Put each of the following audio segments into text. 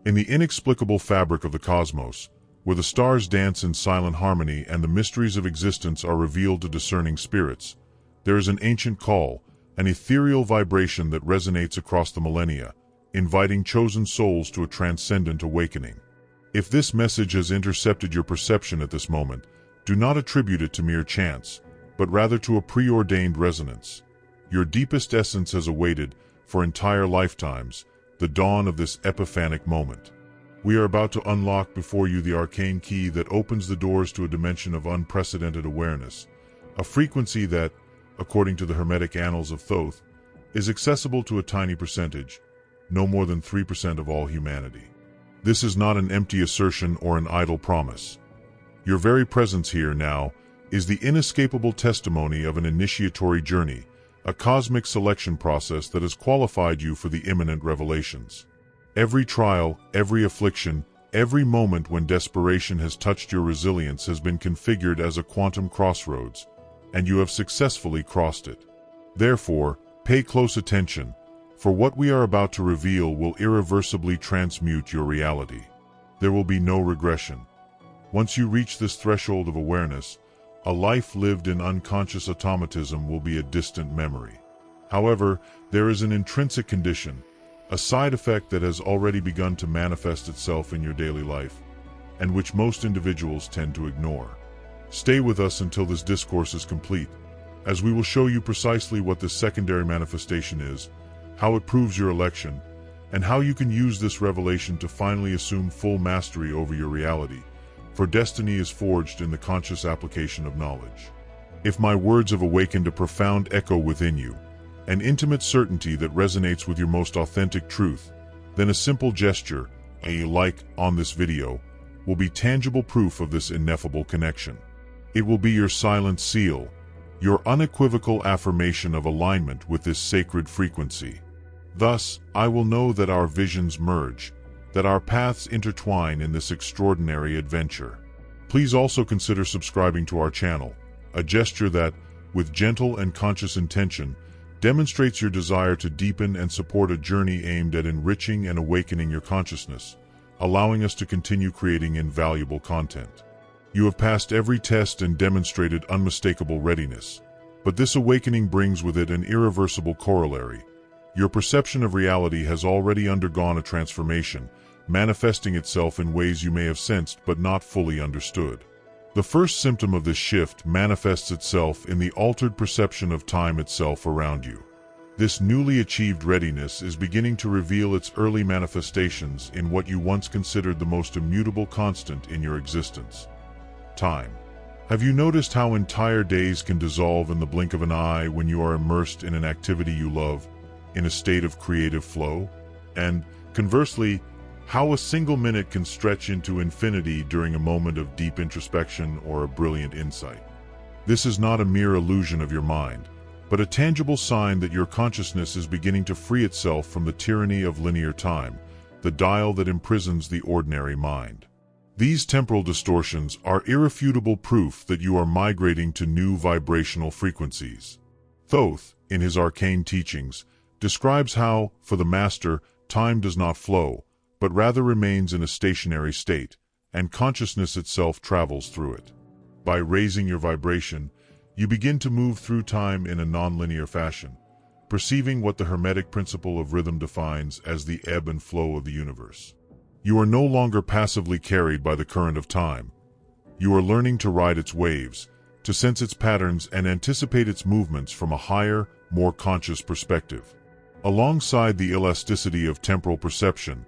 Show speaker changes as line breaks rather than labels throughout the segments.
In the inexplicable fabric of the cosmos, where the stars dance in silent harmony and the mysteries of existence are revealed to discerning spirits, there is an ancient call, an ethereal vibration that resonates across the millennia, inviting chosen souls to a transcendent awakening. If this message has intercepted your perception at this moment, do not attribute it to mere chance, but rather to a preordained resonance. Your deepest essence has awaited, for entire lifetimes, the dawn of this epiphanic moment. We are about to unlock before you the arcane key that opens the doors to a dimension of unprecedented awareness, a frequency that, according to the Hermetic annals of Thoth, is accessible to a tiny percentage, no more than 3% of all humanity. This is not an empty assertion or an idle promise. Your very presence here now is the inescapable testimony of an initiatory journey, a cosmic selection process that has qualified you for the imminent revelations. Every trial, every affliction, every moment when desperation has touched your resilience has been configured as a quantum crossroads, and you have successfully crossed it. Therefore, pay close attention, for what we are about to reveal will irreversibly transmute your reality. There will be no regression. Once you reach this threshold of awareness, a life lived in unconscious automatism will be a distant memory. However, there is an intrinsic condition, a side effect that has already begun to manifest itself in your daily life, and which most individuals tend to ignore. Stay with us until this discourse is complete, as we will show you precisely what this secondary manifestation is, how it proves your election, and how you can use this revelation to finally assume full mastery over your reality, for destiny is forged in the conscious application of knowledge. If my words have awakened a profound echo within you, an intimate certainty that resonates with your most authentic truth, then a simple gesture, a like on this video, will be tangible proof of this ineffable connection. It will be your silent seal, your unequivocal affirmation of alignment with this sacred frequency. Thus, I will know that our visions merge, that our paths intertwine in this extraordinary adventure. Please also consider subscribing to our channel, a gesture that, with gentle and conscious intention, demonstrates your desire to deepen and support a journey aimed at enriching and awakening your consciousness, allowing us to continue creating invaluable content. You have passed every test and demonstrated unmistakable readiness, but this awakening brings with it an irreversible corollary. Your perception of reality has already undergone a transformation, manifesting itself in ways you may have sensed but not fully understood. The first symptom of this shift manifests itself in the altered perception of time itself around you. This newly achieved readiness is beginning to reveal its early manifestations in what you once considered the most immutable constant in your existence: time. Have you noticed how entire days can dissolve in the blink of an eye when you are immersed in an activity you love, in a state of creative flow? And, conversely, how a single minute can stretch into infinity during a moment of deep introspection or a brilliant insight. This is not a mere illusion of your mind, but a tangible sign that your consciousness is beginning to free itself from the tyranny of linear time, the dial that imprisons the ordinary mind. These temporal distortions are irrefutable proof that you are migrating to new vibrational frequencies. Thoth, in his arcane teachings, describes how, for the master, time does not flow, but rather remains in a stationary state, and consciousness itself travels through it. By raising your vibration, you begin to move through time in a non-linear fashion, perceiving what the Hermetic principle of rhythm defines as the ebb and flow of the universe. You are no longer passively carried by the current of time. You are learning to ride its waves, to sense its patterns and anticipate its movements from a higher, more conscious perspective. Alongside the elasticity of temporal perception,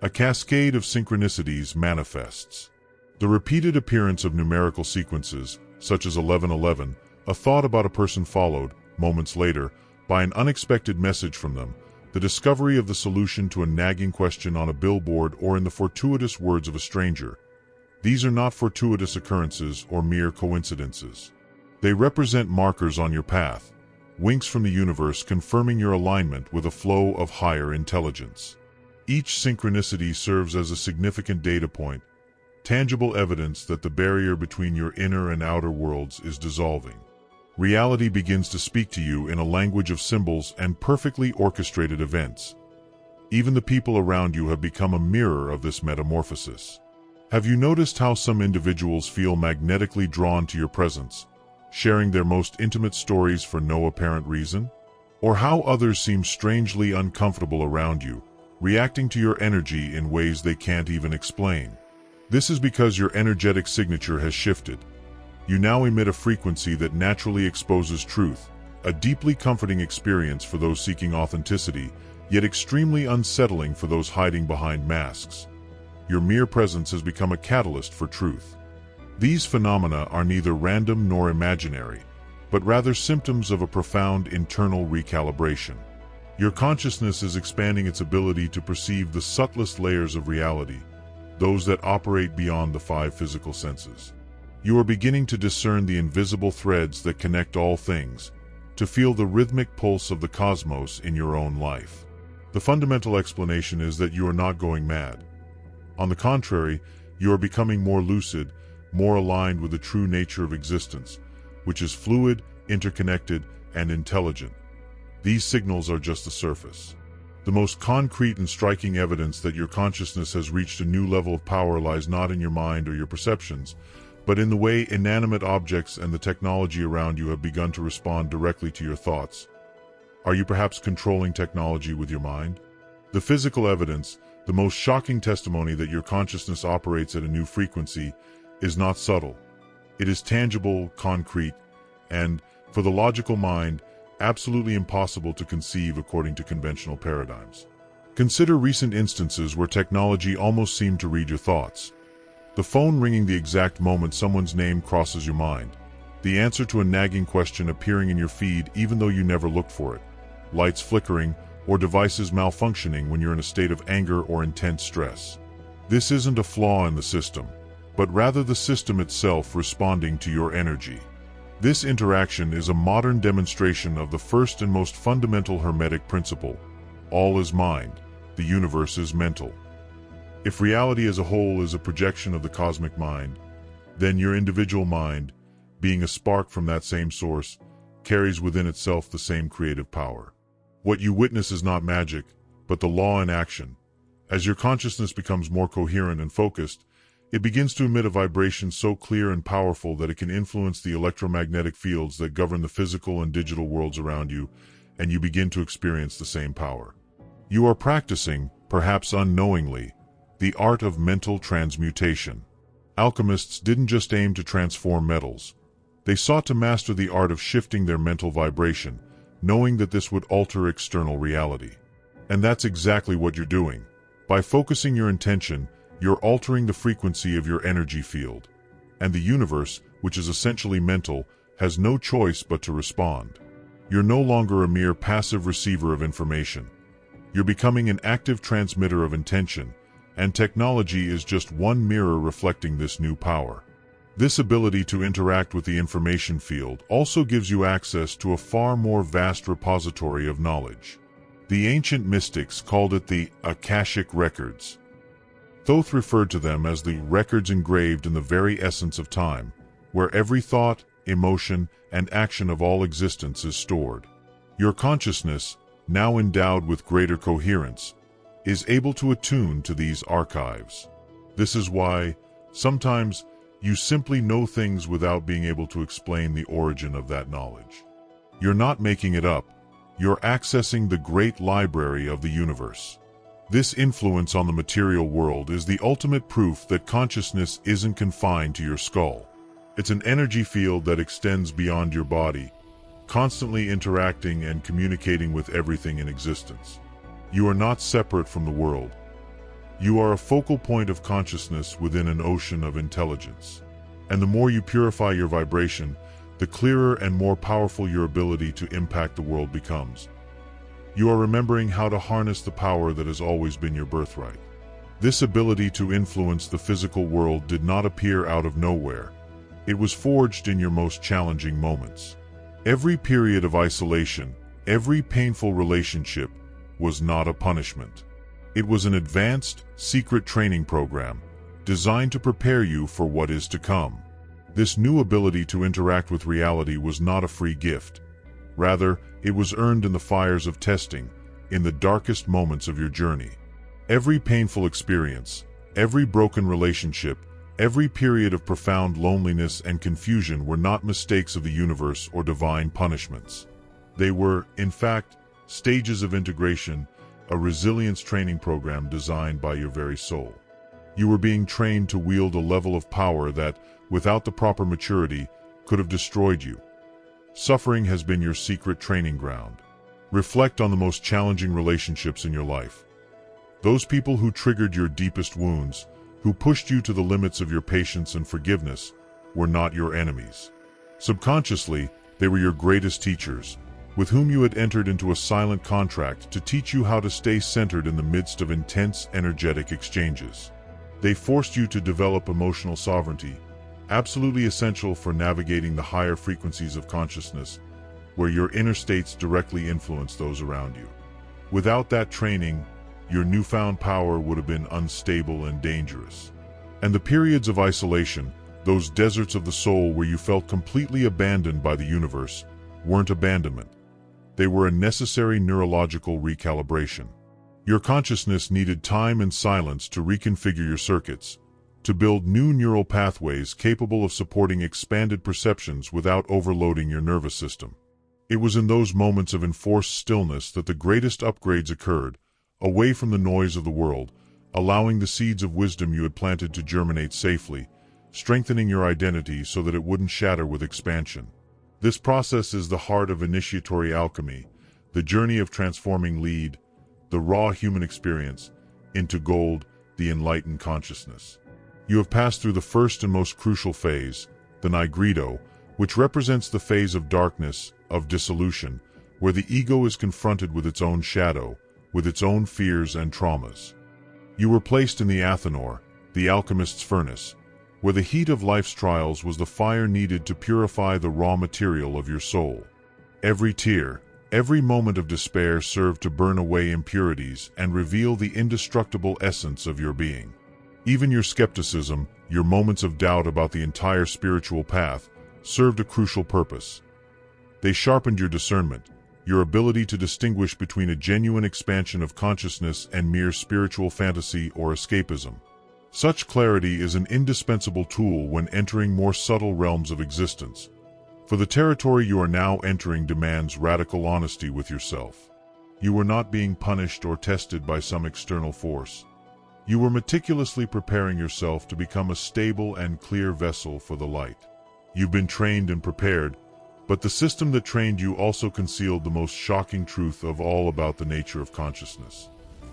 a cascade of synchronicities manifests. The repeated appearance of numerical sequences, such as 1111, a thought about a person followed, moments later, by an unexpected message from them, the discovery of the solution to a nagging question on a billboard or in the fortuitous words of a stranger. These are not fortuitous occurrences or mere coincidences. They represent markers on your path, winks from the universe confirming your alignment with a flow of higher intelligence. Each synchronicity serves as a significant data point, tangible evidence that the barrier between your inner and outer worlds is dissolving. Reality begins to speak to you in a language of symbols and perfectly orchestrated events. Even the people around you have become a mirror of this metamorphosis. Have you noticed how some individuals feel magnetically drawn to your presence, sharing their most intimate stories for no apparent reason? Or how others seem strangely uncomfortable around you, reacting to your energy in ways they can't even explain? This is because your energetic signature has shifted. You now emit a frequency that naturally exposes truth, a deeply comforting experience for those seeking authenticity, yet extremely unsettling for those hiding behind masks. Your mere presence has become a catalyst for truth. These phenomena are neither random nor imaginary, but rather symptoms of a profound internal recalibration. Your consciousness is expanding its ability to perceive the subtlest layers of reality, those that operate beyond the five physical senses. You are beginning to discern the invisible threads that connect all things, to feel the rhythmic pulse of the cosmos in your own life. The fundamental explanation is that you are not going mad. On the contrary, you are becoming more lucid, more aligned with the true nature of existence, which is fluid, interconnected, and intelligent. These signals are just the surface. The most concrete and striking evidence that your consciousness has reached a new level of power lies not in your mind or your perceptions, but in the way inanimate objects and the technology around you have begun to respond directly to your thoughts. Are you perhaps controlling technology with your mind? The physical evidence, the most shocking testimony that your consciousness operates at a new frequency, is not subtle. It is tangible, concrete, and, for the logical mind, absolutely impossible to conceive according to conventional paradigms. Consider recent instances where technology almost seemed to read your thoughts. The phone ringing the exact moment someone's name crosses your mind. The answer to a nagging question appearing in your feed even though you never looked for it. Lights flickering, or devices malfunctioning when you're in a state of anger or intense stress. This isn't a flaw in the system, but rather the system itself responding to your energy. This interaction is a modern demonstration of the first and most fundamental Hermetic principle: all is mind, the universe is mental. If reality as a whole is a projection of the cosmic mind, then your individual mind, being a spark from that same source, carries within itself the same creative power. What you witness is not magic, but the law in action. As your consciousness becomes more coherent and focused, it begins to emit a vibration so clear and powerful that it can influence the electromagnetic fields that govern the physical and digital worlds around you, and you begin to experience the same power. You are practicing, perhaps unknowingly, the art of mental transmutation. Alchemists didn't just aim to transform metals. They sought to master the art of shifting their mental vibration, knowing that this would alter external reality. And that's exactly what you're doing. By focusing your intention, you're altering the frequency of your energy field. And the universe, which is essentially mental, has no choice but to respond. You're no longer a mere passive receiver of information. You're becoming an active transmitter of intention, and technology is just one mirror reflecting this new power. This ability to interact with the information field also gives you access to a far more vast repository of knowledge. The ancient mystics called it the Akashic records. Thoth referred to them as the records engraved in the very essence of time, where every thought, emotion, and action of all existence is stored. Your consciousness, now endowed with greater coherence, is able to attune to these archives. This is why, sometimes, you simply know things without being able to explain the origin of that knowledge. You're not making it up, you're accessing the great library of the universe. This influence on the material world is the ultimate proof that consciousness isn't confined to your skull. It's an energy field that extends beyond your body, constantly interacting and communicating with everything in existence. You are not separate from the world. You are a focal point of consciousness within an ocean of intelligence. And the more you purify your vibration, the clearer and more powerful your ability to impact the world becomes. You are remembering how to harness the power that has always been your birthright. This ability to influence the physical world did not appear out of nowhere. It was forged in your most challenging moments. Every period of isolation, every painful relationship, was not a punishment. It was an advanced, secret training program, designed to prepare you for what is to come. This new ability to interact with reality was not a free gift. Rather, it was earned in the fires of testing, in the darkest moments of your journey. Every painful experience, every broken relationship, every period of profound loneliness and confusion were not mistakes of the universe or divine punishments. They were, in fact, stages of integration, a resilience training program designed by your very soul. You were being trained to wield a level of power that, without the proper maturity, could have destroyed you. Suffering has been your secret training ground. Reflect on the most challenging relationships in your life. Those people who triggered your deepest wounds, who pushed you to the limits of your patience and forgiveness, were not your enemies. Subconsciously, they were your greatest teachers, with whom you had entered into a silent contract to teach you how to stay centered in the midst of intense, energetic exchanges. They forced you to develop emotional sovereignty, absolutely essential for navigating the higher frequencies of consciousness, where your inner states directly influence those around you. Without that training, your newfound power would have been unstable and dangerous. And the periods of isolation, those deserts of the soul where you felt completely abandoned by the universe, weren't abandonment. They were a necessary neurological recalibration. Your consciousness needed time and silence to reconfigure your circuits, to build new neural pathways capable of supporting expanded perceptions without overloading your nervous system. It was in those moments of enforced stillness that the greatest upgrades occurred, away from the noise of the world, allowing the seeds of wisdom you had planted to germinate safely, strengthening your identity so that it wouldn't shatter with expansion. This process is the heart of initiatory alchemy, the journey of transforming lead, the raw human experience, into gold, the enlightened consciousness. You have passed through the first and most crucial phase, the nigredo, which represents the phase of darkness, of dissolution, where the ego is confronted with its own shadow, with its own fears and traumas. You were placed in the Athanor, the alchemist's furnace, where the heat of life's trials was the fire needed to purify the raw material of your soul. Every tear, every moment of despair served to burn away impurities and reveal the indestructible essence of your being. Even your skepticism, your moments of doubt about the entire spiritual path, served a crucial purpose. They sharpened your discernment, your ability to distinguish between a genuine expansion of consciousness and mere spiritual fantasy or escapism. Such clarity is an indispensable tool when entering more subtle realms of existence, for the territory you are now entering demands radical honesty with yourself. You were not being punished or tested by some external force. You were meticulously preparing yourself to become a stable and clear vessel for the light. You've been trained and prepared, but the system that trained you also concealed the most shocking truth of all about the nature of consciousness.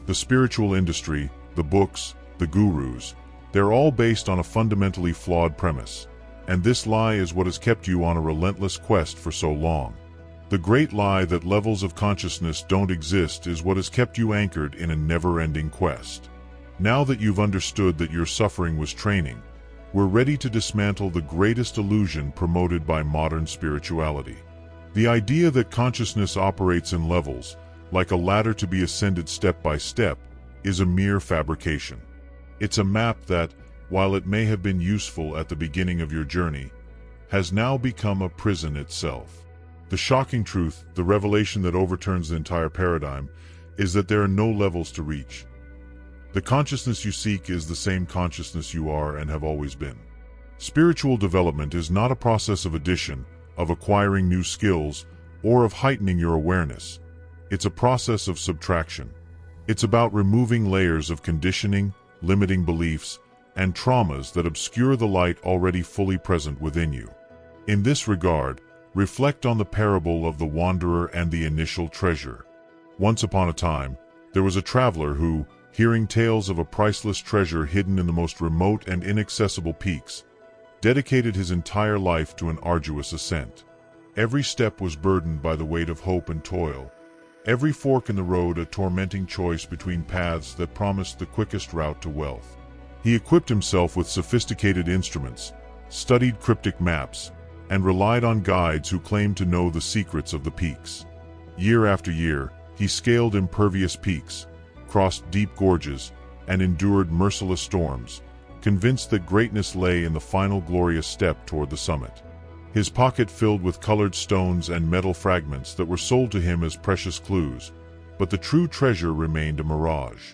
The spiritual industry, the books, the gurus, they're all based on a fundamentally flawed premise, and this lie is what has kept you on a relentless quest for so long. The great lie that levels of consciousness don't exist is what has kept you anchored in a never-ending quest. Now that you've understood that your suffering was training, we're ready to dismantle the greatest illusion promoted by modern spirituality. The idea that consciousness operates in levels, like a ladder to be ascended step by step, is a mere fabrication. It's a map that, while it may have been useful at the beginning of your journey, has now become a prison itself. The shocking truth, the revelation that overturns the entire paradigm, is that there are no levels to reach. The consciousness you seek is the same consciousness you are and have always been. Spiritual development is not a process of addition, of acquiring new skills, or of heightening your awareness. It's a process of subtraction. It's about removing layers of conditioning, limiting beliefs, and traumas that obscure the light already fully present within you. In this regard, reflect on the parable of the wanderer and the initial treasure. Once upon a time, there was a traveler who, hearing tales of a priceless treasure hidden in the most remote and inaccessible peaks, dedicated his entire life to an arduous ascent. Every step was burdened by the weight of hope and toil, every fork in the road a tormenting choice between paths that promised the quickest route to wealth. He equipped himself with sophisticated instruments, studied cryptic maps, and relied on guides who claimed to know the secrets of the peaks. Year after year, he scaled impervious peaks, crossed deep gorges, and endured merciless storms, convinced that greatness lay in the final glorious step toward the summit. His pocket filled with colored stones and metal fragments that were sold to him as precious clues, but the true treasure remained a mirage.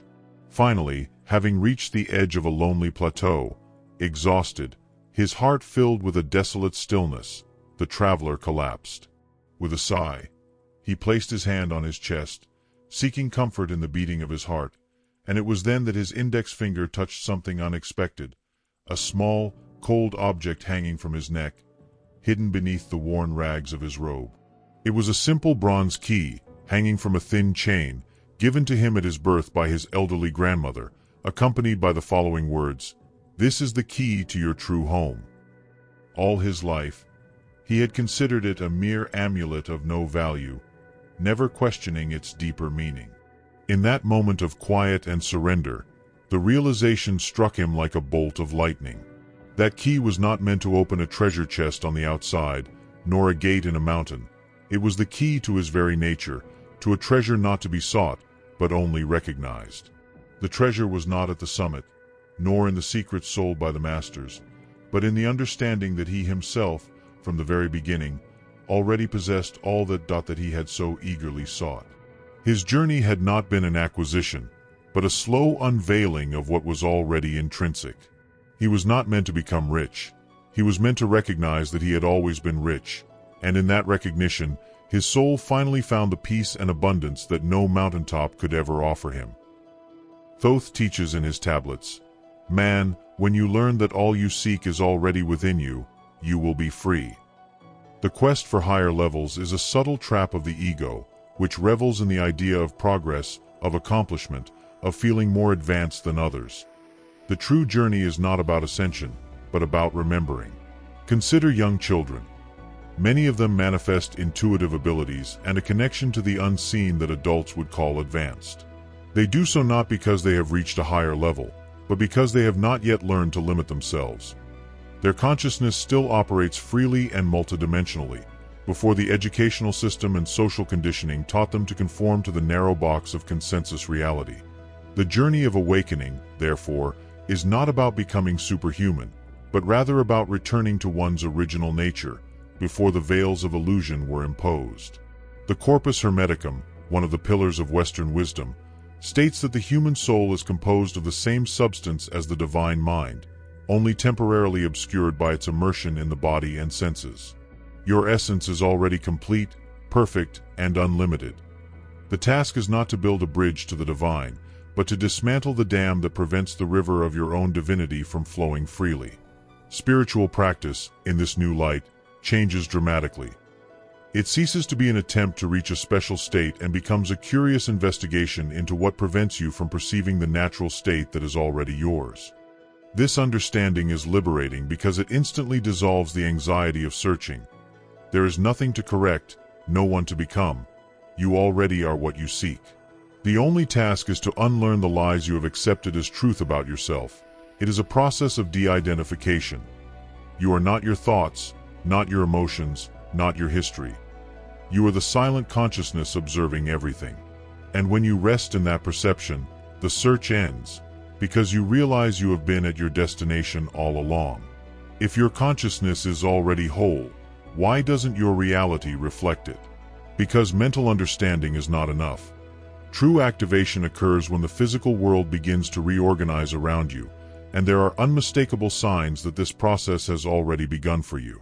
Finally, having reached the edge of a lonely plateau, exhausted, his heart filled with a desolate stillness, the traveler collapsed. With a sigh, he placed his hand on his chest, seeking comfort in the beating of his heart, and it was then that his index finger touched something unexpected, a small, cold object hanging from his neck, hidden beneath the worn rags of his robe. It was a simple bronze key, hanging from a thin chain, given to him at his birth by his elderly grandmother, accompanied by the following words, "This is the key to your true home." All his life, he had considered it a mere amulet of no value, never questioning its deeper meaning. In that moment of quiet and surrender, the realization struck him like a bolt of lightning. That key was not meant to open a treasure chest on the outside, nor a gate in a mountain. It was the key to his very nature, to a treasure not to be sought, but only recognized. The treasure was not at the summit, nor in the secrets sold by the masters, but in the understanding that he himself, from the very beginning, already possessed all that he had so eagerly sought. His journey had not been an acquisition, but a slow unveiling of what was already intrinsic. He was not meant to become rich. He was meant to recognize that he had always been rich, and in that recognition, his soul finally found the peace and abundance that no mountaintop could ever offer him. Thoth teaches in his tablets, "Man, when you learn that all you seek is already within you, you will be free." The quest for higher levels is a subtle trap of the ego, which revels in the idea of progress, of accomplishment, of feeling more advanced than others. The true journey is not about ascension, but about remembering. Consider young children. Many of them manifest intuitive abilities and a connection to the unseen that adults would call advanced. They do so not because they have reached a higher level, but because they have not yet learned to limit themselves. Their consciousness still operates freely and multidimensionally, before the educational system and social conditioning taught them to conform to the narrow box of consensus reality. The journey of awakening, therefore, is not about becoming superhuman, but rather about returning to one's original nature, before the veils of illusion were imposed. The Corpus Hermeticum, one of the pillars of Western wisdom, states that the human soul is composed of the same substance as the divine mind, only temporarily obscured by its immersion in the body and senses. Your essence is already complete, perfect, and unlimited. The task is not to build a bridge to the divine, but to dismantle the dam that prevents the river of your own divinity from flowing freely. Spiritual practice, in this new light, changes dramatically. It ceases to be an attempt to reach a special state and becomes a curious investigation into what prevents you from perceiving the natural state that is already yours. This understanding is liberating because it instantly dissolves the anxiety of searching. There is nothing to correct, no one to become. You already are what you seek. The only task is to unlearn the lies you have accepted as truth about yourself. It is a process of de-identification. You are not your thoughts, not your emotions, not your history. You are the silent consciousness observing everything. And when you rest in that perception, the search ends, because you realize you have been at your destination all along. If your consciousness is already whole, why doesn't your reality reflect it? Because mental understanding is not enough. True activation occurs when the physical world begins to reorganize around you, and there are unmistakable signs that this process has already begun for you.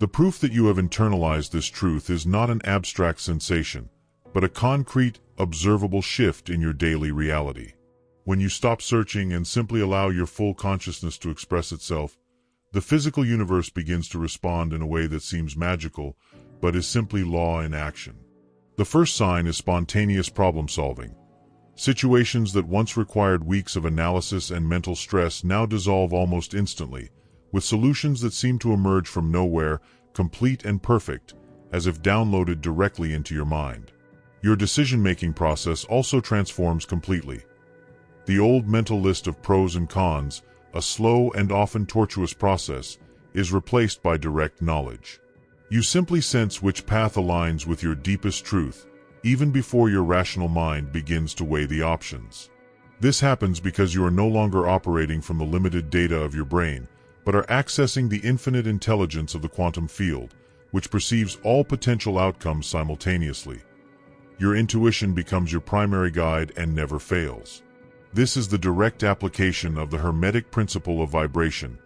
The proof that you have internalized this truth is not an abstract sensation, but a concrete, observable shift in your daily reality. When you stop searching and simply allow your full consciousness to express itself, the physical universe begins to respond in a way that seems magical, but is simply law in action. The first sign is spontaneous problem solving. Situations that once required weeks of analysis and mental stress now dissolve almost instantly, with solutions that seem to emerge from nowhere, complete and perfect, as if downloaded directly into your mind. Your decision-making process also transforms completely. The old mental list of pros and cons, a slow and often tortuous process, is replaced by direct knowledge. You simply sense which path aligns with your deepest truth, even before your rational mind begins to weigh the options. This happens because you are no longer operating from the limited data of your brain, but are accessing the infinite intelligence of the quantum field, which perceives all potential outcomes simultaneously. Your intuition becomes your primary guide and never fails. This is the direct application of the Hermetic principle of vibration.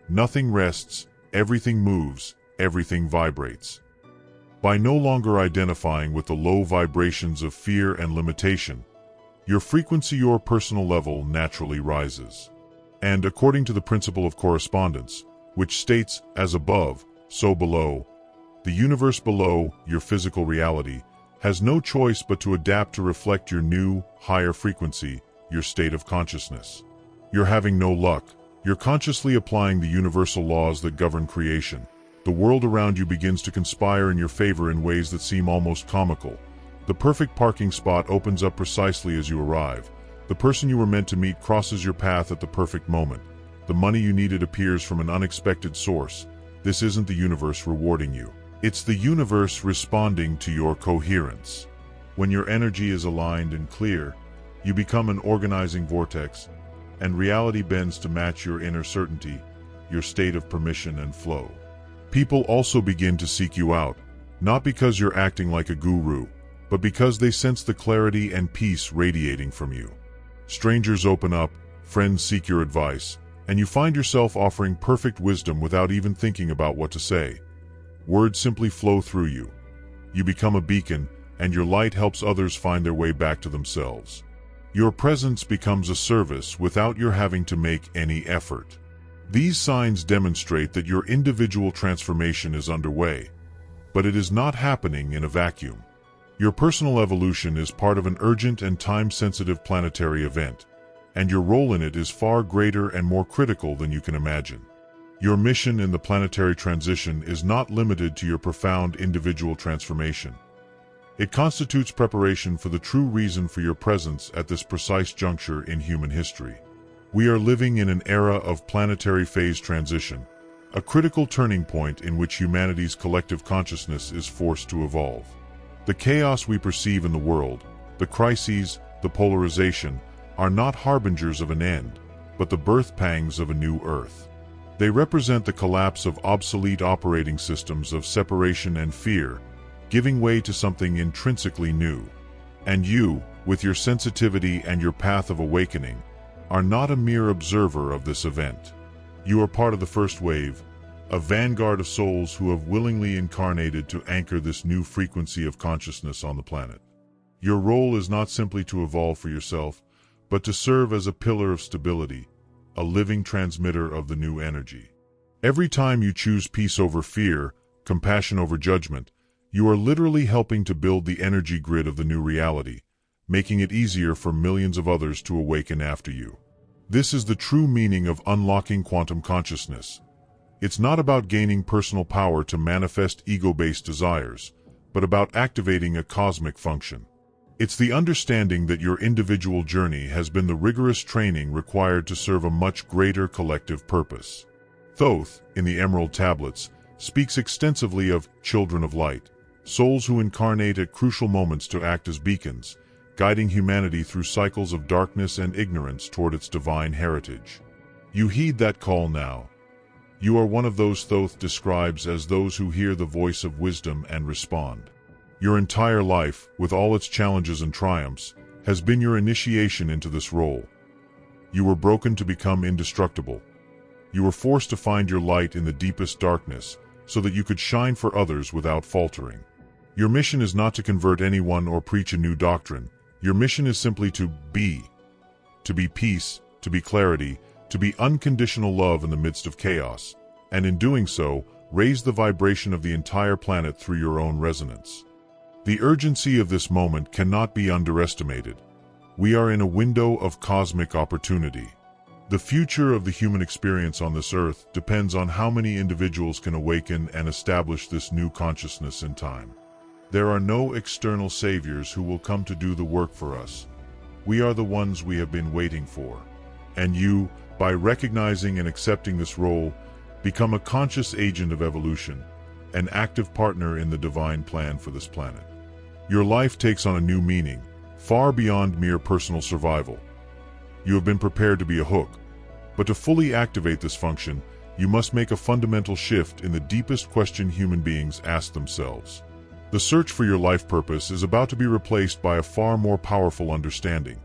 Nothing rests, everything moves, everything vibrates. By no longer identifying with the low vibrations of fear and limitation, your frequency, your personal level naturally rises. And according to the principle of correspondence, which states, as above, so below, the universe below, your physical reality, has no choice but to adapt to reflect your new, higher frequency, your state of consciousness. You're having no luck. You're consciously applying the universal laws that govern creation. The world around you begins to conspire in your favor in ways that seem almost comical. The perfect parking spot opens up precisely as you arrive. The person you were meant to meet crosses your path at the perfect moment. The money you needed appears from an unexpected source. This isn't the universe rewarding you. It's the universe responding to your coherence. When your energy is aligned and clear, you become an organizing vortex, and reality bends to match your inner certainty, your state of permission and flow. People also begin to seek you out, not because you're acting like a guru, but because they sense the clarity and peace radiating from you. Strangers open up, friends seek your advice, and you find yourself offering perfect wisdom without even thinking about what to say. Words simply flow through you. You become a beacon, and your light helps others find their way back to themselves. Your presence becomes a service without your having to make any effort. These signs demonstrate that your individual transformation is underway, but it is not happening in a vacuum. Your personal evolution is part of an urgent and time-sensitive planetary event, and your role in it is far greater and more critical than you can imagine. Your mission in the planetary transition is not limited to your profound individual transformation. It constitutes preparation for the true reason for your presence at this precise juncture in human history. We are living in an era of planetary phase transition, a critical turning point in which humanity's collective consciousness is forced to evolve. The chaos we perceive in the world, the crises, the polarization, are not harbingers of an end, but the birth pangs of a new Earth. They represent the collapse of obsolete operating systems of separation and fear, giving way to something intrinsically new. And you, with your sensitivity and your path of awakening, are not a mere observer of this event. You are part of the first wave, a vanguard of souls who have willingly incarnated to anchor this new frequency of consciousness on the planet. Your role is not simply to evolve for yourself, but to serve as a pillar of stability, a living transmitter of the new energy. Every time you choose peace over fear, compassion over judgment, you are literally helping to build the energy grid of the new reality, making it easier for millions of others to awaken after you. This is the true meaning of unlocking quantum consciousness. It's not about gaining personal power to manifest ego-based desires, but about activating a cosmic function. It's the understanding that your individual journey has been the rigorous training required to serve a much greater collective purpose. Thoth, in the Emerald Tablets, speaks extensively of children of light, souls who incarnate at crucial moments to act as beacons, guiding humanity through cycles of darkness and ignorance toward its divine heritage. You heed that call now. You are one of those Thoth describes as those who hear the voice of wisdom and respond. Your entire life, with all its challenges and triumphs, has been your initiation into this role. You were broken to become indestructible. You were forced to find your light in the deepest darkness, so that you could shine for others without faltering. Your mission is not to convert anyone or preach a new doctrine. Your mission is simply to be peace, to be clarity, to be unconditional love in the midst of chaos, and in doing so, raise the vibration of the entire planet through your own resonance. The urgency of this moment cannot be underestimated. We are in a window of cosmic opportunity. The future of the human experience on this earth depends on how many individuals can awaken and establish this new consciousness in time. There are no external saviors who will come to do the work for us. We are the ones we have been waiting for. And you, by recognizing and accepting this role, become a conscious agent of evolution, an active partner in the divine plan for this planet. Your life takes on a new meaning, far beyond mere personal survival. You have been prepared to be a hook, but to fully activate this function, you must make a fundamental shift in the deepest question human beings ask themselves. The search for your life purpose is about to be replaced by a far more powerful understanding.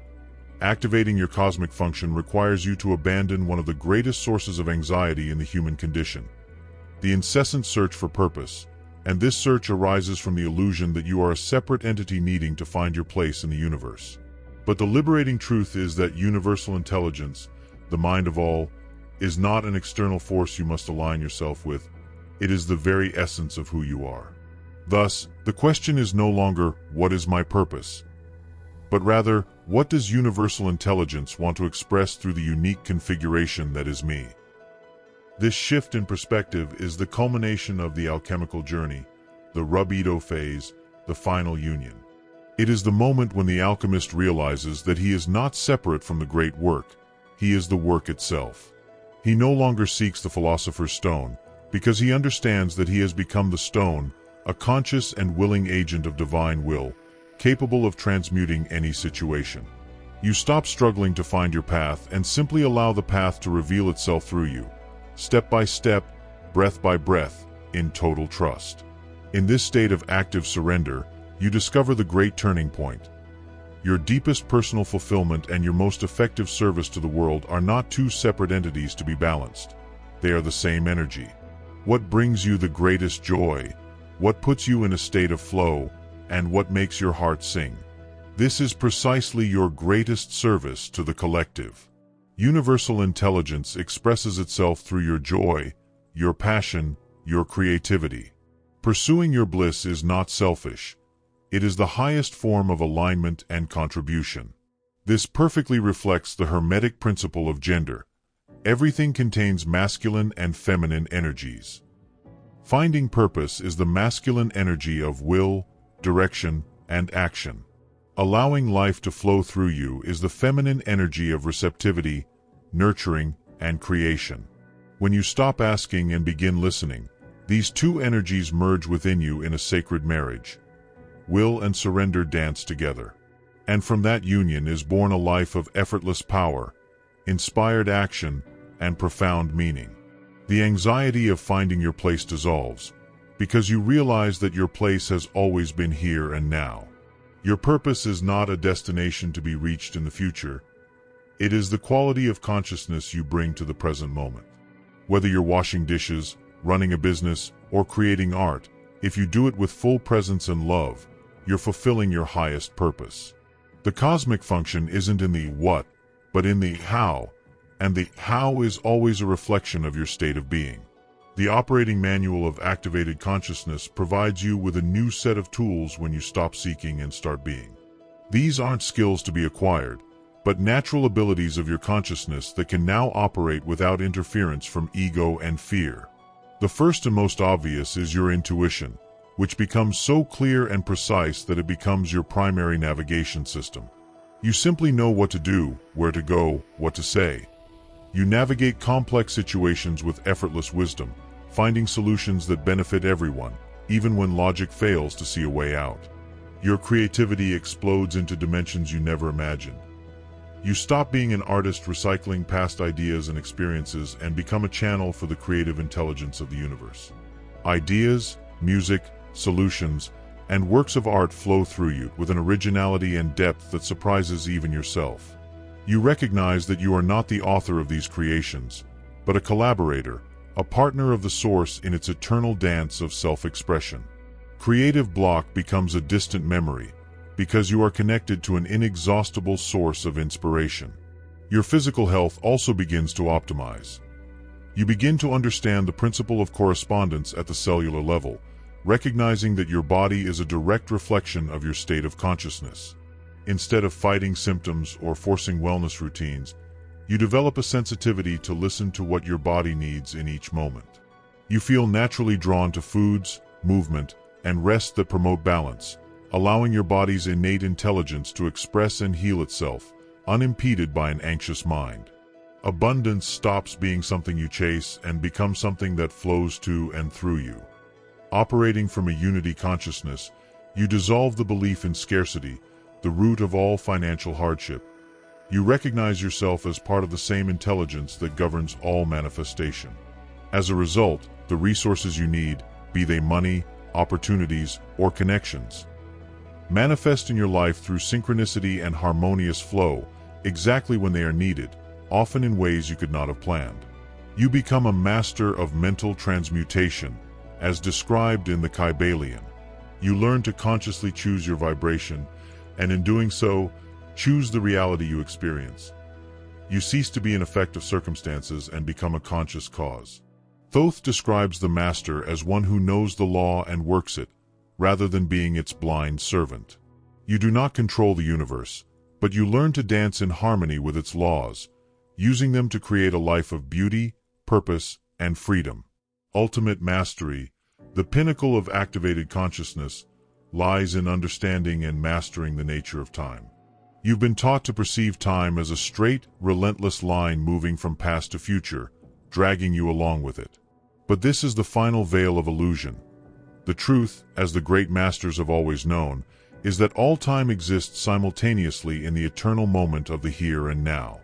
Activating your cosmic function requires you to abandon one of the greatest sources of anxiety in the human condition: the incessant search for purpose. And this search arises from the illusion that you are a separate entity needing to find your place in the universe. But the liberating truth is that universal intelligence, the mind of all, is not an external force you must align yourself with. It is the very essence of who you are. Thus, the question is no longer, what is my purpose? But rather, what does universal intelligence want to express through the unique configuration that is me? This shift in perspective is the culmination of the alchemical journey, the rubido phase, the final union. It is the moment when the alchemist realizes that he is not separate from the great work, he is the work itself. He no longer seeks the philosopher's stone, because he understands that he has become the stone, a conscious and willing agent of divine will, capable of transmuting any situation. You stop struggling to find your path and simply allow the path to reveal itself through you, step by step, breath by breath, in total trust. In this state of active surrender, you discover the great turning point. Your deepest personal fulfillment and your most effective service to the world are not two separate entities to be balanced. They are the same energy. What brings you the greatest joy? What puts you in a state of flow? And what makes your heart sing? This is precisely your greatest service to the collective. Universal intelligence expresses itself through your joy, your passion, your creativity. Pursuing your bliss is not selfish. It is the highest form of alignment and contribution. This perfectly reflects the Hermetic principle of gender. Everything contains masculine and feminine energies. Finding purpose is the masculine energy of will, direction, and action. Allowing life to flow through you is the feminine energy of receptivity, nurturing, and creation. When you stop asking and begin listening, these two energies merge within you in a sacred marriage. Will and surrender dance together. And from that union is born a life of effortless power, inspired action, and profound meaning. The anxiety of finding your place dissolves, because you realize that your place has always been here and now. Your purpose is not a destination to be reached in the future. It is the quality of consciousness you bring to the present moment. Whether you're washing dishes, running a business, or creating art, if you do it with full presence and love, you're fulfilling your highest purpose. The cosmic function isn't in the what, but in the how, and the how is always a reflection of your state of being. The operating manual of activated consciousness provides you with a new set of tools when you stop seeking and start being. These aren't skills to be acquired, but natural abilities of your consciousness that can now operate without interference from ego and fear. The first and most obvious is your intuition, which becomes so clear and precise that it becomes your primary navigation system. You simply know what to do, where to go, what to say. You navigate complex situations with effortless wisdom, finding solutions that benefit everyone, even when logic fails to see a way out. Your creativity explodes into dimensions you never imagined. You stop being an artist recycling past ideas and experiences and become a channel for the creative intelligence of the universe. Ideas, music, solutions, and works of art flow through you with an originality and depth that surprises even yourself. You recognize that you are not the author of these creations, but a collaborator, a partner of the source in its eternal dance of self-expression. Creative block becomes a distant memory, because you are connected to an inexhaustible source of inspiration. Your physical health also begins to optimize. You begin to understand the principle of correspondence at the cellular level, recognizing that your body is a direct reflection of your state of consciousness. Instead of fighting symptoms or forcing wellness routines, you develop a sensitivity to listen to what your body needs in each moment. You feel naturally drawn to foods, movement, and rest that promote balance, allowing your body's innate intelligence to express and heal itself, unimpeded by an anxious mind. Abundance stops being something you chase and becomes something that flows to and through you. Operating from a unity consciousness, you dissolve the belief in scarcity, the root of all financial hardship. You recognize yourself as part of the same intelligence that governs all manifestation. As a result, the resources you need, be they money, opportunities, or connections. Manifest in your life through synchronicity and harmonious flow, exactly when they are needed, often in ways you could not have planned. You become a master of mental transmutation, as described in the Kybalion. You learn to consciously choose your vibration, and in doing so, choose the reality you experience. You cease to be an effect of circumstances and become a conscious cause. Thoth describes the master as one who knows the law and works it, rather than being its blind servant. You do not control the universe, but you learn to dance in harmony with its laws, using them to create a life of beauty, purpose, and freedom. Ultimate mastery, the pinnacle of activated consciousness, lies in understanding and mastering the nature of time. You've been taught to perceive time as a straight, relentless line moving from past to future, dragging you along with it. But this is the final veil of illusion. The truth, as the great masters have always known, is that all time exists simultaneously in the eternal moment of the here and now.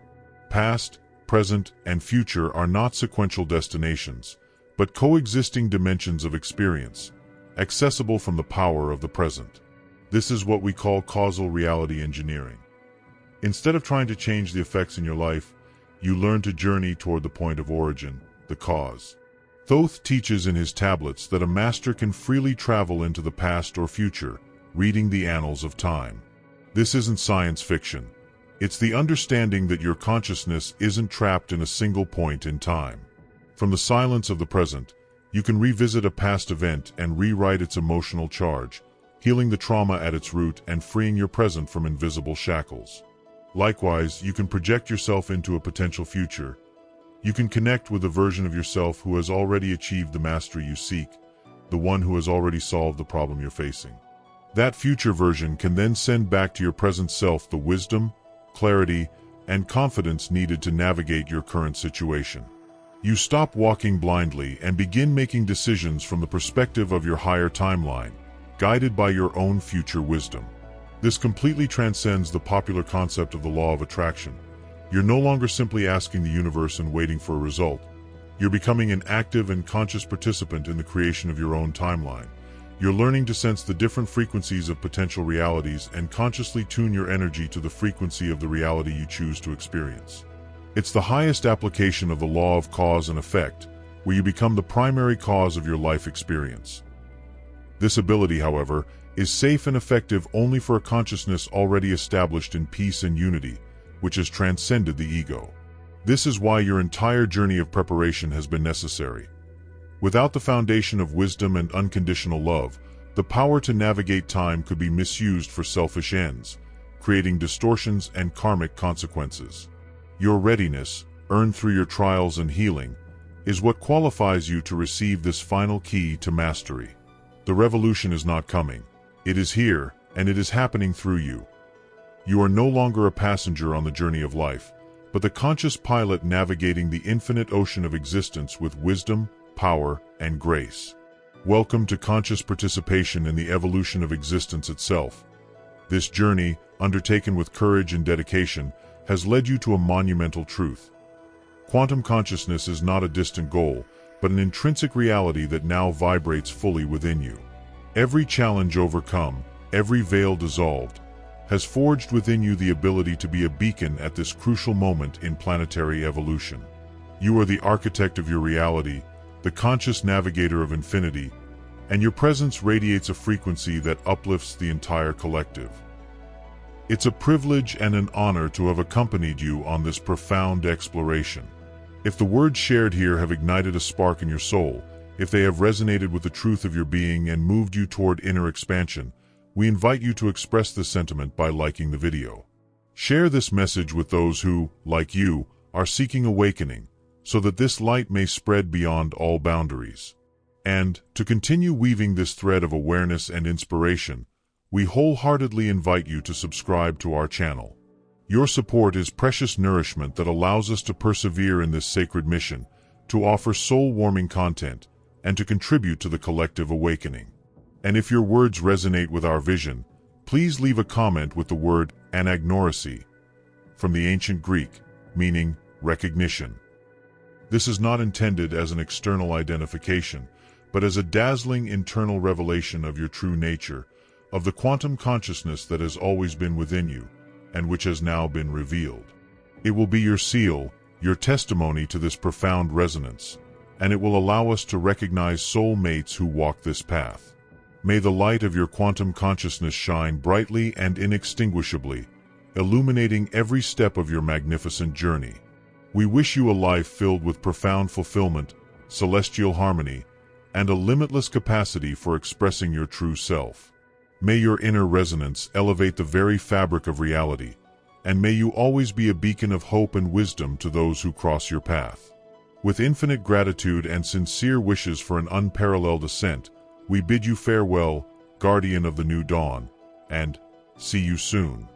Past, present, and future are not sequential destinations, but coexisting dimensions of experience, accessible from the power of the present. This is what we call causal reality engineering. Instead of trying to change the effects in your life, you learn to journey toward the point of origin, the cause. Thoth teaches in his tablets that a master can freely travel into the past or future, reading the annals of time. This isn't science fiction. It's the understanding that your consciousness isn't trapped in a single point in time. From the silence of the present, you can revisit a past event and rewrite its emotional charge, healing the trauma at its root and freeing your present from invisible shackles. Likewise, you can project yourself into a potential future. You can connect with a version of yourself who has already achieved the mastery you seek, the one who has already solved the problem you're facing. That future version can then send back to your present self the wisdom, clarity, and confidence needed to navigate your current situation. You stop walking blindly and begin making decisions from the perspective of your higher timeline, guided by your own future wisdom. This completely transcends the popular concept of the law of attraction. You're no longer simply asking the universe and waiting for a result. You're becoming an active and conscious participant in the creation of your own timeline. You're learning to sense the different frequencies of potential realities and consciously tune your energy to the frequency of the reality you choose to experience. It's the highest application of the law of cause and effect, where you become the primary cause of your life experience. This ability, however, is safe and effective only for a consciousness already established in peace and unity, which has transcended the ego. This is why your entire journey of preparation has been necessary. Without the foundation of wisdom and unconditional love, the power to navigate time could be misused for selfish ends, creating distortions and karmic consequences. Your readiness, earned through your trials and healing, is what qualifies you to receive this final key to mastery. The revolution is not coming. It is here, and it is happening through you. You are no longer a passenger on the journey of life, but the conscious pilot navigating the infinite ocean of existence with wisdom, power, and grace. Welcome to conscious participation in the evolution of existence itself. This journey, undertaken with courage and dedication, has led you to a monumental truth. Quantum consciousness is not a distant goal, but an intrinsic reality that now vibrates fully within you. Every challenge overcome, every veil dissolved, has forged within you the ability to be a beacon at this crucial moment in planetary evolution. You are the architect of your reality, the conscious navigator of infinity, and your presence radiates a frequency that uplifts the entire collective. It's a privilege and an honor to have accompanied you on this profound exploration. If the words shared here have ignited a spark in your soul, if they have resonated with the truth of your being and moved you toward inner expansion, we invite you to express this sentiment by liking the video. Share this message with those who, like you, are seeking awakening, so that this light may spread beyond all boundaries. And, to continue weaving this thread of awareness and inspiration, we wholeheartedly invite you to subscribe to our channel. Your support is precious nourishment that allows us to persevere in this sacred mission, to offer soul-warming content, and to contribute to the collective awakening. And if your words resonate with our vision, please leave a comment with the word anagnoresis, from the ancient Greek, meaning recognition. This is not intended as an external identification, but as a dazzling internal revelation of your true nature, of the quantum consciousness that has always been within you, and which has now been revealed. It will be your seal, your testimony to this profound resonance, and it will allow us to recognize soul mates who walk this path. May the light of your quantum consciousness shine brightly and inextinguishably, illuminating every step of your magnificent journey. We wish you a life filled with profound fulfillment, celestial harmony, and a limitless capacity for expressing your true self. May your inner resonance elevate the very fabric of reality, and may you always be a beacon of hope and wisdom to those who cross your path. With infinite gratitude and sincere wishes for an unparalleled ascent, we bid you farewell, guardian of the new dawn, and see you soon.